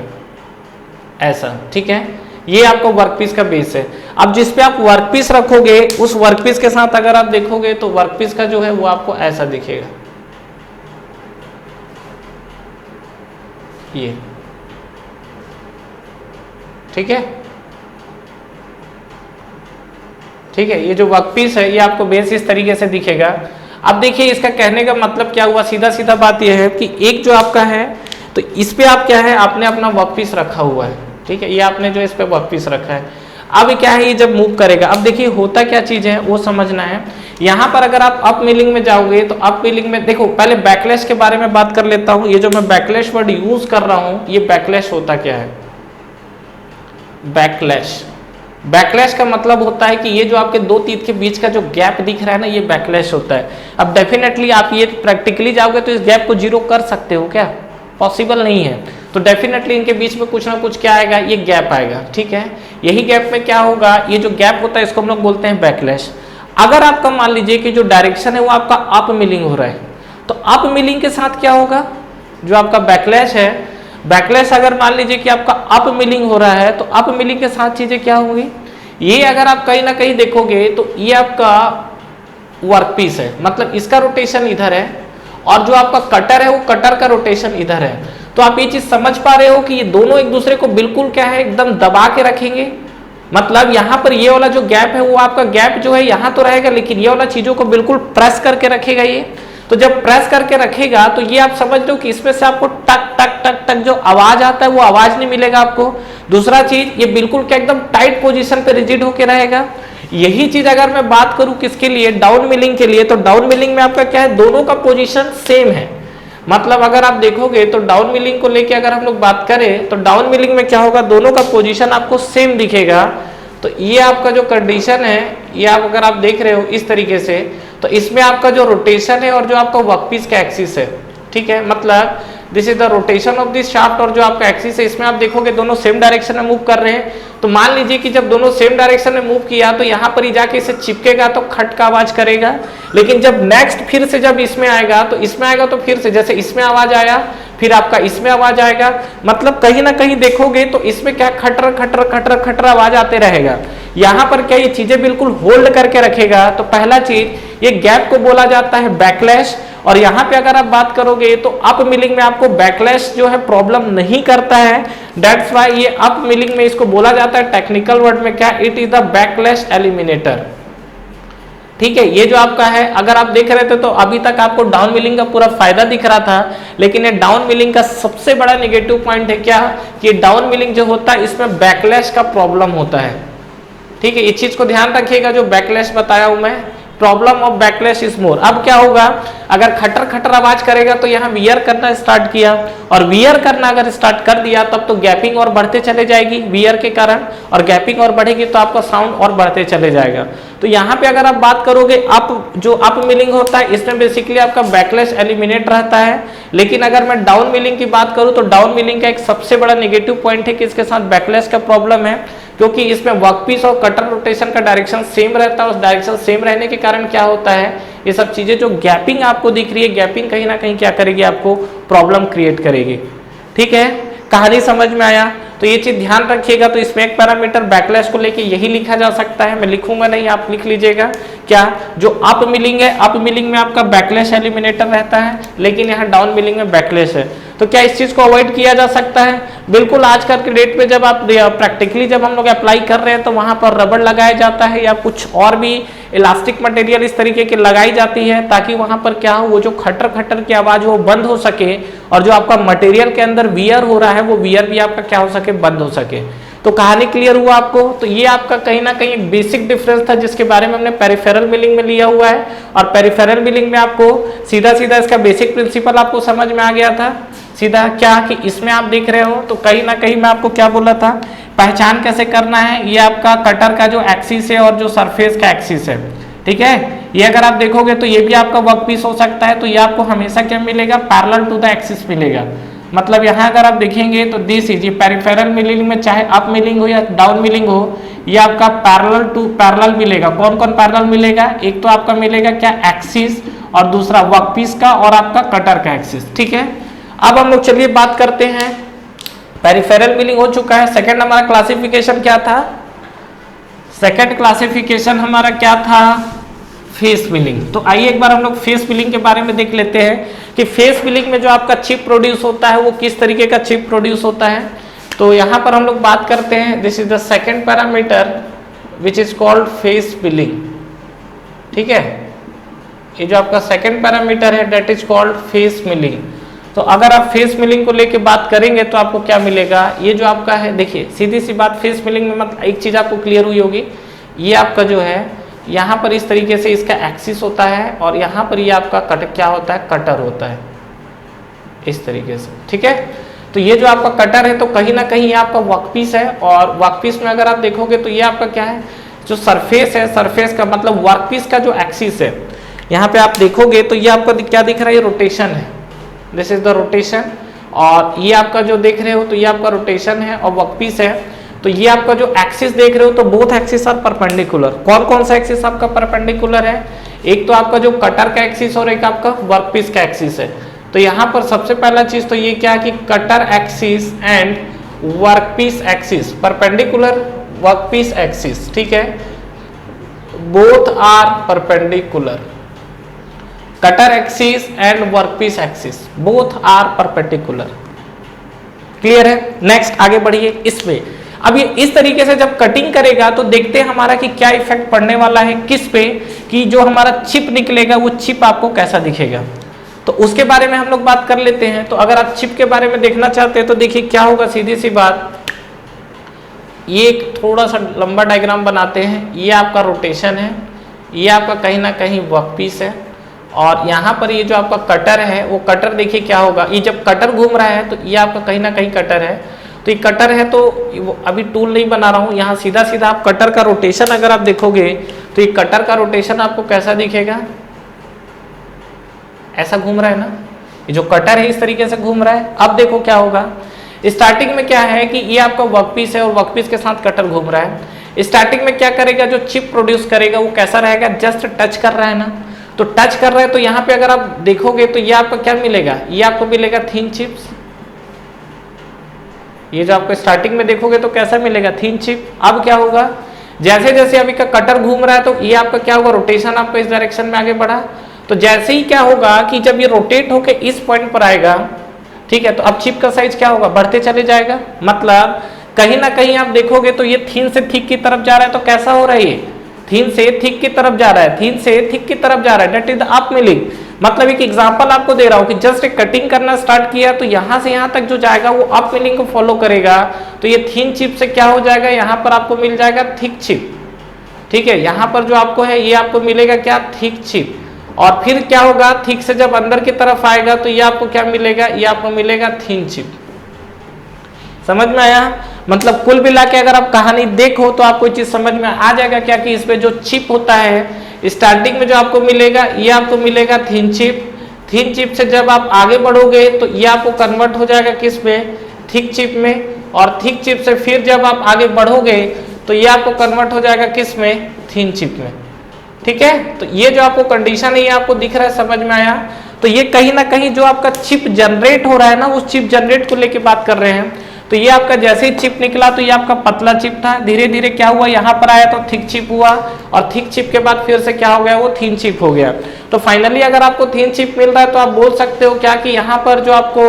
ऐसा, ठीक है। ये आपको वर्कपीस का बेस है। अब जिस पे आप वर्कपीस रखोगे उस वर्कपीस के साथ अगर आप देखोगे तो वर्कपीस का जो है वो आपको ऐसा दिखेगा, ये, ठीक है, ठीक है। ये जो वर्कपीस है ये आपको बेस इस तरीके से दिखेगा। अब देखिए इसका कहने का मतलब क्या हुआ, सीधा सीधा बात यह है कि एक जो आपका है तो इस पे आप क्या है, आपने अपना वर्कपीस रखा हुआ है, ठीक है, ये आपने जो इस पे वर्कपीस रखा है। अब क्या है, ये जब मूव करेगा, अब देखिए होता क्या चीज है वो समझना है। यहाँ पर अगर आप अप मिलिंग में जाओगे तो अप मिलिंग में देखो, पहले बैकलैश के बारे में बात कर लेता हूँ। ये जो मैं बैकलैश वर्ड यूज कर रहा हूँ, ये बैकलैश होता क्या है, बैकलैश, बैकलैश का मतलब होता है कि ये जो आपके दो तीत के बीच का जो गैप दिख रहा है ना, ये बैकलैश होता है। अब डेफिनेटली आप ये प्रैक्टिकली जाओगे तो इस गैप को जीरो कर सकते हो क्या, पॉसिबल नहीं है। तो डेफिनेटली इनके बीच में कुछ ना कुछ क्या आएगा, ये गैप आएगा, ठीक है। यही गैप में क्या होगा, ये जो गैप होता है इसको हम लोग बोलते हैं बैकलैश। अगर आपका मान लीजिए कि जो डायरेक्शन है वो आपका अप मिलिंग हो रहा है, तो अप मिलिंग के साथ क्या होगा, जो आपका बैकलैश है, बैकलैश अगर मान लीजिए कि आपका अप मिलिंग हो रहा है तो अप मिलिंग के साथ चीजें क्या होंगी, ये अगर आप कहीं ना कहीं देखोगे तो ये आपका वर्कपीस है, मतलब इसका रोटेशन इधर है, और जो आपका कटर है वो कटर का रोटेशन इधर है। तो आप ये चीज समझ पा रहे हो कि ये दोनों एक दूसरे को बिल्कुल क्या है, एकदम दबा के रखेंगे। मतलब यहाँ पर ये वाला जो गैप है वो आपका गैप जो है यहाँ तो रहेगा, लेकिन ये वाला चीजों को बिल्कुल प्रेस करके रखेगा ये। तो जब प्रेस करके रखेगा तो ये आप समझ लो कि इसमें से आपको टक टक टक टक जो आवाज आता है वो आवाज नहीं मिलेगा आपको। दूसरा चीज, ये बिल्कुल क्या एकदम टाइट पोजीशन पे रिजिड होके रहेगा। यही चीज अगर मैं बात करूं किसके लिए, डाउन मिलिंग के लिए, तो डाउन मिलिंग में आपका क्या है, दोनों का पोजीशन सेम है। मतलब अगर आप देखोगे तो डाउन मिलिंग को लेके अगर हम लोग बात करें तो डाउन मिलिंग में क्या होगा, दोनों का पोजीशन आपको सेम दिखेगा। तो ये आपका जो कंडीशन है, ये आप अगर आप देख रहे हो इस तरीके से, तो इसमें आपका जो रोटेशन है और जो आपका वर्कपीस का एक्सिस है, ठीक है, मतलब this is the rotation of this shaft, और जो आपका एक्सिस है इसमें आप देखोगे दोनों सेम डायरेक्शन में मूव कर रहे हैं। तो मान लीजिए कि जब दोनों सेम डायरेक्शन में मूव किया तो यहाँ पर ही जाके इसे चिपकेगा तो खट का आवाज करेगा। लेकिन जब नेक्स्ट फिर से जब इसमें आएगा तो इसमें आएगा तो फिर से जैसे इसमें आवाज आया फिर आपका इसमें आवाज आएगा। मतलब कहीं ना कहीं देखोगे तो इसमें क्या खटर खटर खटर खटर आवाज आते रहेगा। यहाँ पर क्या ये चीजें बिल्कुल होल्ड करके रखेगा। तो पहला चीज, ये गैप को बोला जाता है बैकलैश, और यहाँ पे अगर आप बात करोगे तो अप मिलिंग में आपको बैकलैश जो है प्रॉब्लम नहीं करता है। दैट्स वाई ये अप मिलिंग में इसको बोला जाता है टेक्निकल वर्ड में क्या, it is the backlash eliminator. ठीक है, ये जो आपका है, अगर आप देख रहे थे तो अभी तक आपको डाउन मिलिंग का पूरा फायदा दिख रहा था, लेकिन ये डाउन मिलिंग का सबसे बड़ा नेगेटिव पॉइंट है क्या, कि डाउन मिलिंग जो होता है इसमें बैकलैश का प्रॉब्लम होता है। ठीक है, इस चीज को ध्यान रखिएगा, जो बैकलैश बताया हूं मैं, problem of backlash is more. अब क्या होगा, अगर खटर खटर आवाज करेगा तो यहाँ वियर करना स्टार्ट किया, और वियर करना अगर स्टार्ट कर दिया तब तो गैपिंग और बढ़ते चले जाएगी वियर के कारण, और गैपिंग और बढ़ेगी तो आपका साउंड और बढ़ते चले जाएगा। तो यहाँ पे अगर आप बात करोगे अप, जो अप मिलिंग होता है इसमें बेसिकली आपका बैकलैश एलिमिनेट रहता है। लेकिन अगर मैं डाउन मिलिंग की बात करूँ तो डाउन मिलिंग का एक सबसे बड़ा नेगेटिव पॉइंट है कि इसके साथ बैकलैश का प्रॉब्लम है, क्योंकि इसमें वर्कपीस और कटर रोटेशन का डायरेक्शन सेम रहता है। उस डायरेक्शन सेम रहने के कारण क्या होता है, ये सब चीजें जो गैपिंग आपको दिख रही है, गैपिंग कहीं ना कहीं क्या करेगी, आपको प्रॉब्लम क्रिएट करेगी। ठीक है, कहानी समझ में आया, तो ये चीज ध्यान रखिएगा। तो इसमें एक पैरामीटर बैकलैश को लेके यही लिखा जा सकता है, मैं लिखूंगा नहीं, आप लिख लीजिएगा। क्या, जो अप मिलिंग है, अप मिलिंग में आपका बैकलैश एलिमिनेटर रहता है, लेकिन यहाँ डाउन मिलिंग में बैकलैश है। तो क्या इस चीज को अवॉइड किया जा सकता है? बिल्कुल, आजकल के डेट पे जब आप प्रैक्टिकली जब हम लोग अप्लाई कर रहे हैं तो वहां पर रबड़ लगाया जाता है या कुछ और भी इलास्टिक मटेरियल इस तरीके की लगाई जाती है, ताकि वहां पर क्या हो, वो जो खटर खटर की आवाज वो बंद हो सके, और जो आपका मटेरियल के अंदर वियर हो रहा है वो वियर भी आपका क्या हो सके, बंद हो सके। तो कहानी क्लियर हुआ आपको? तो ये आपका कहीं ना कहीं एक बेसिक डिफरेंस था जिसके बारे में हमने पेरिफेरल मिलिंग में लिया हुआ है, और पेरिफेरल मिलिंग में आपको सीधा सीधा इसका बेसिक प्रिंसिपल आपको समझ में आ गया था। सीधा क्या कि इसमें आप देख रहे हो तो कहीं ना कहीं मैं आपको क्या बोला था, पहचान कैसे करना है, ये आपका कटर का जो एक्सिस है और जो सरफेस का एक्सिस है। ठीक है, ये अगर आप देखोगे तो ये भी आपका वर्कपीस हो सकता है, तो ये आपको हमेशा क्या मिलेगा, पैरेलल टू द एक्सिस मिलेगा। मतलब यहाँ अगर आप देखेंगे तो दिस इज, ये पेरिफेरल मिलिंग में चाहे अप मिलिंग हो या डाउन मिलिंग हो, ये आपका पैरेलल टू पैरेलल मिलेगा। कौन कौन पैरेलल मिलेगा, एक तो आपका मिलेगा क्या, एक्सिस, और दूसरा वर्कपीस का और आपका कटर का एक्सिस। ठीक है, अब हम लोग चलिए बात करते हैं, पेरिफेरल मिलिंग हो चुका है। सेकंड हमारा क्लासिफिकेशन क्या था, सेकंड क्लासिफिकेशन हमारा क्या था, फेस मिलिंग। तो आइए एक बार हम लोग फेस मिलिंग के बारे में देख लेते हैं कि फेस मिलिंग में जो आपका चिप प्रोड्यूस होता है वो किस तरीके का चिप प्रोड्यूस होता है। तो यहाँ पर हम लोग बात करते हैं, this is the second parameter which is called face milling. ठीक है, ये जो आपका सेकंड पैरामीटर है that is called face milling. तो अगर आप फेस मिलिंग को लेके बात करेंगे तो आपको क्या मिलेगा, ये जो आपका है, देखिए सीधी सी बात, फेस मिलिंग में मतलब एक चीज आपको क्लियर हुई होगी, ये आपका जो है यहाँ पर इस तरीके से इसका एक्सिस होता है, और यहाँ पर ये आपका क्या होता है, कटर होता है इस तरीके से। ठीक है, तो ये जो आपका कटर है तो कहीं ना कहीं ये आपका वर्कपीस है, और वर्कपीस में अगर आप देखोगे तो ये आपका क्या है, जो सरफेस है, सरफेस का मतलब वर्कपीस का जो एक्सिस है, यहाँ पे आप देखोगे तो ये आपका क्या दिख रहा है, ये रोटेशन है, दिस इज द रोटेशन, और ये आपका जो देख रहे हो तो ये आपका रोटेशन है और वर्कपीस है। तो ये आपका जो एक्सिस देख रहे हो तो बोथ एक्सिस आर परपेंडिकुलर। कौन कौन सा एक्सिस आपका परपेंडिकुलर है, एक तो आपका जो कटर का एक्सिस और एक आपका वर्कपीस का एक्सिस है। तो यहाँ पर सबसे पहला चीज तो ये क्या कि cutter axis and workpiece axis perpendicular, workpiece axis. ठीक है, both are perpendicular, cutter axis and workpiece axis both are perpendicular. Clear है? नेक्स्ट आगे बढ़िए। इसमें अब ये इस तरीके से जब कटिंग करेगा तो देखते हैं हमारा कि क्या इफेक्ट पड़ने वाला है किस पे, कि जो हमारा चिप निकलेगा वो चिप आपको कैसा दिखेगा। तो उसके बारे में हम लोग बात कर लेते हैं। तो अगर आप चिप के बारे में देखना चाहते हैं तो देखिए क्या होगा, सीधी सी बात, ये एक थोड़ा सा लंबा डायग्राम बनाते हैं। ये आपका रोटेशन है, ये आपका कहीं ना कहीं वर्कपीस है, और यहाँ पर ये जो आपका कटर है वो कटर देखिए क्या होगा, ये जब कटर घूम रहा है तो ये आपका कहीं ना कहीं कटर है। तो ये कटर है, तो अभी टूल नहीं बना रहा हूँ, यहाँ सीधा सीधा आप कटर का रोटेशन अगर आप देखोगे तो ये कटर का रोटेशन आपको कैसा दिखेगा, ऐसा घूम रहा है ना, ये जो कटर है इस तरीके से घूम रहा है। अब देखो क्या होगा, स्टार्टिंग में क्या है कि ये आपका वर्कपीस है और वर्कपीस के साथ कटर घूम रहा है। स्टार्टिंग में क्या करेगा, जो चिप प्रोड्यूस करेगा वो कैसा रहेगा, जस्ट टच कर रहा है ना, तो टच कर रहा है। तो यहाँ पे अगर आप देखोगे तो ये आपको क्या मिलेगा, ये आपको मिलेगा थिन चिप्स। ये जो आपको स्टार्टिंग में देखोगे तो कैसा मिलेगा, थिन चिप। अब क्या होगा, जैसे जैसे अभी का कटर घूम रहा है तो ये आपका क्या होगा, रोटेशन आपका इस डायरेक्शन में आगे बढ़ा, तो जैसे ही क्या होगा कि जब ये रोटेट होके इस पॉइंट पर आएगा, ठीक है, तो अब चिप का साइज क्या होगा, बढ़ते चले जाएगा। मतलब कहीं ना कहीं आप देखोगे तो ये थिन से थिक की तरफ जा रहा है, तो कैसा हो रहा है, ये थिन से थिक की तरफ जा रहा है, थिन से थिक की तरफ जा रहा है, that is the up milling. मतलब एक एग्जांपल आपको दे रहा हूं कि जस्ट एक कटिंग करना स्टार्ट किया तो यहां से यहां तक जो जाएगा वो अप मिलिंग को फॉलो करेगा। तो ये थिन चिप से क्या हो जाएगा, यहां पर आपको मिल जाएगा थिक चिप, ठीक है, यहां पर जो आपको है ये आपको मिलेगा क्या, थिक चिप। और फिर क्या होगा, थिक से जब अंदर की तरफ आएगा तो ये आपको क्या मिलेगा, ये आपको मिलेगा थिन चिप। समझ में आया? मतलब कुल मिला के अगर आप कहानी देखो तो आपको चीज समझ में आ जाएगा क्या कि इसमें जो चिप होता है स्टार्टिंग में जो आपको मिलेगा ये आपको मिलेगा थिन चिप। थिन चिप से जब आप आगे बढ़ोगे तो ये आपको कन्वर्ट हो जाएगा किस में, थिक चिप में। और थिक चिप से फिर जब आप आगे बढ़ोगे तो ये आपको कन्वर्ट हो जाएगा किस में, थिन चिप में। ठीक है, तो ये जो आपको कंडीशन है ये आपको दिख रहा है, समझ में आया? तो ये कहीं ना कहीं जो आपका चिप जनरेट हो रहा है ना, उस चिप जनरेट को लेके बात कर रहे हैं। तो ये आपका जैसे ही चिप निकला तो ये आपका पतला चिप था, धीरे धीरे क्या हुआ, यहाँ पर आया तो थिक चिप हुआ, और थिक चिप के बाद फिर से क्या हो गया, वो थिन चिप हो गया। तो फाइनली अगर आपको थिन चिप मिल रहा है तो आप बोल सकते हो क्या कि यहाँ पर जो आपको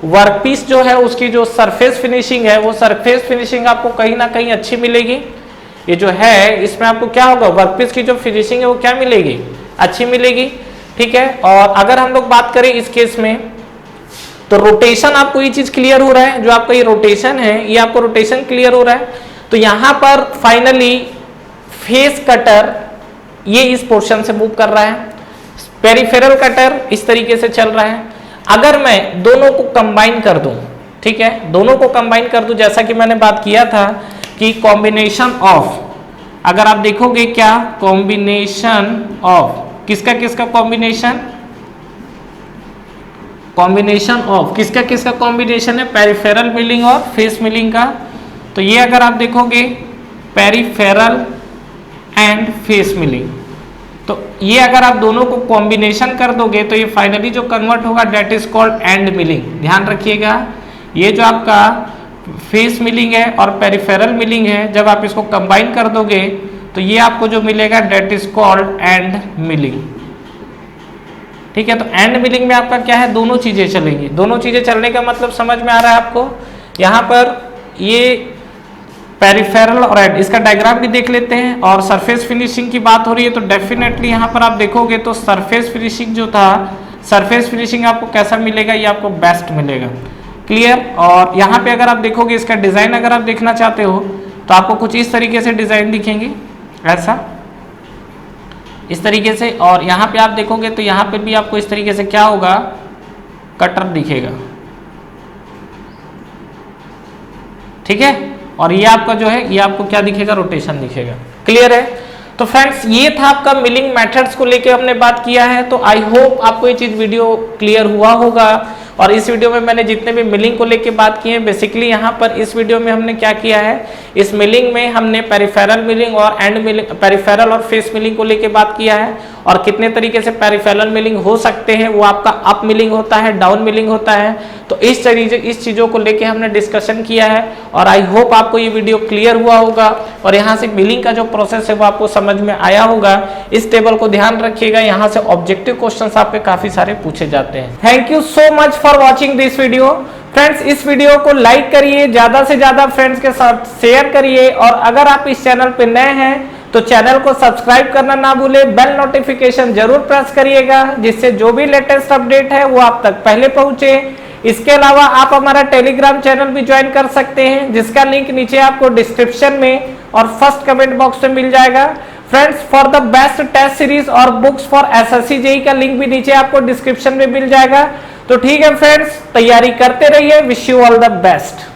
वर्कपीस जो है उसकी जो सरफेस फिनिशिंग है वो सरफेस फिनिशिंग आपको कहीं ना कहीं अच्छी मिलेगी। ये जो है इसमें आपको क्या होगा, वर्कपीस की जो फिनिशिंग है वो क्या मिलेगी, अच्छी मिलेगी। ठीक है, और अगर हम लोग बात करें इस केस में तो रोटेशन आपको ये चीज क्लियर हो रहा है, जो आपका ये रोटेशन है ये आपको रोटेशन क्लियर हो रहा है। तो यहां पर फाइनली फेस कटर ये इस पोर्शन से मूव कर रहा है, पेरिफेरल कटर इस तरीके से चल रहा है। अगर मैं दोनों को कंबाइन कर दूं, ठीक है, दोनों को कंबाइन कर दूं, जैसा कि मैंने बात किया था कि कॉम्बिनेशन ऑफ, अगर आप देखोगे क्या, कॉम्बिनेशन ऑफ किसका किसका कॉम्बिनेशन, कॉम्बिनेशन ऑफ किसका किसका कॉम्बिनेशन है, पेरिफेरल मिलिंग और फेस मिलिंग का। तो ये अगर आप देखोगे पेरिफेरल एंड फेस मिलिंग, तो ये अगर आप दोनों को कॉम्बिनेशन कर दोगे तो ये फाइनली जो कन्वर्ट होगा that is called end milling. ध्यान रखिएगा, ये जो आपका फेस मिलिंग है और पेरिफेरल मिलिंग है, जब आप इसको कंबाइन कर दोगे तो ये आपको जो मिलेगा that is called end milling. ठीक है, तो एंड मिलिंग में आपका क्या है, दोनों चीजें चलेंगी। दोनों चीजें चलने का मतलब समझ में आ रहा है आपको? यहाँ पर ये पेरिफेरल और एंड, इसका डायग्राम भी देख लेते हैं। और सरफेस फिनिशिंग की बात हो रही है तो डेफिनेटली यहाँ पर आप देखोगे तो सरफेस फिनिशिंग जो था, सरफेस फिनिशिंग आपको कैसा मिलेगा, ये आपको बेस्ट मिलेगा। क्लियर? और यहाँ पे अगर आप देखोगे इसका डिजाइन अगर आप देखना चाहते हो तो आपको कुछ इस तरीके से डिजाइन दिखेंगे, ऐसा इस तरीके से। और यहाँ पे आप देखोगे तो यहाँ पे भी आपको इस तरीके से क्या होगा, कटर दिखेगा। ठीक है, और ये आपका जो है ये आपको क्या दिखेगा, रोटेशन दिखेगा। क्लियर है? तो फ्रेंड्स ये था आपका मिलिंग मेथड्स को लेके हमने बात किया है। तो आई होप आपको ये चीज वीडियो क्लियर हुआ होगा। और इस वीडियो में मैंने जितने भी मिलिंग को लेके बात की है, बेसिकली यहाँ पर इस वीडियो में हमने क्या किया है, इस मिलिंग में हमने पेरिफेरल मिलिंग और एंड मिलिंग, पेरिफेरल और फेस मिलिंग को लेके बात किया है। और कितने तरीके से पेरिफेरल मिलिंग हो सकते हैं, वो आपका अप मिलिंग होता है, डाउन मिलिंग होता है। तो इस तरीके इस चीजों को लेके हमने डिस्कशन किया है। और आई होप आपको ये वीडियो क्लियर हुआ होगा और यहाँ से मिलिंग का जो प्रोसेस है वो आपको समझ में आया होगा। इस टेबल को ध्यान रखिएगा, यहाँ से ऑब्जेक्टिव क्वेश्चंस आपके काफी सारे पूछे जाते हैं। Thank you so much for watching this video. Friends इस वीडियो को लाइक करिए, ज्यादा से ज्यादा फ्रेंड्स के साथ शेयर करिए। और अगर आप इस चैनल पे नए हैं तो चैनल को सब्सक्राइब करना ना भूलें, बेल नोटिफिकेशन जरूर प्रेस करिएगा, जिससे जो भी लेटेस्ट अपडेट है वो आप तक पहले पहुंचे। इसके अलावा आप हमारा टेलीग्राम चैनल भी ज्वाइन कर सकते हैं, जिसका लिंक नीचे आपको डिस्क्रिप्शन में और फर्स्ट कमेंट बॉक्स में मिल जाएगा। Friends for the best test series और बुक्स फॉर एसएससी जेईई का लिंक भी नीचे आपको डिस्क्रिप्शन में मिल जाएगा। तो ठीक है फ्रेंड्स, तैयारी करते रहिए। Wish you all the best.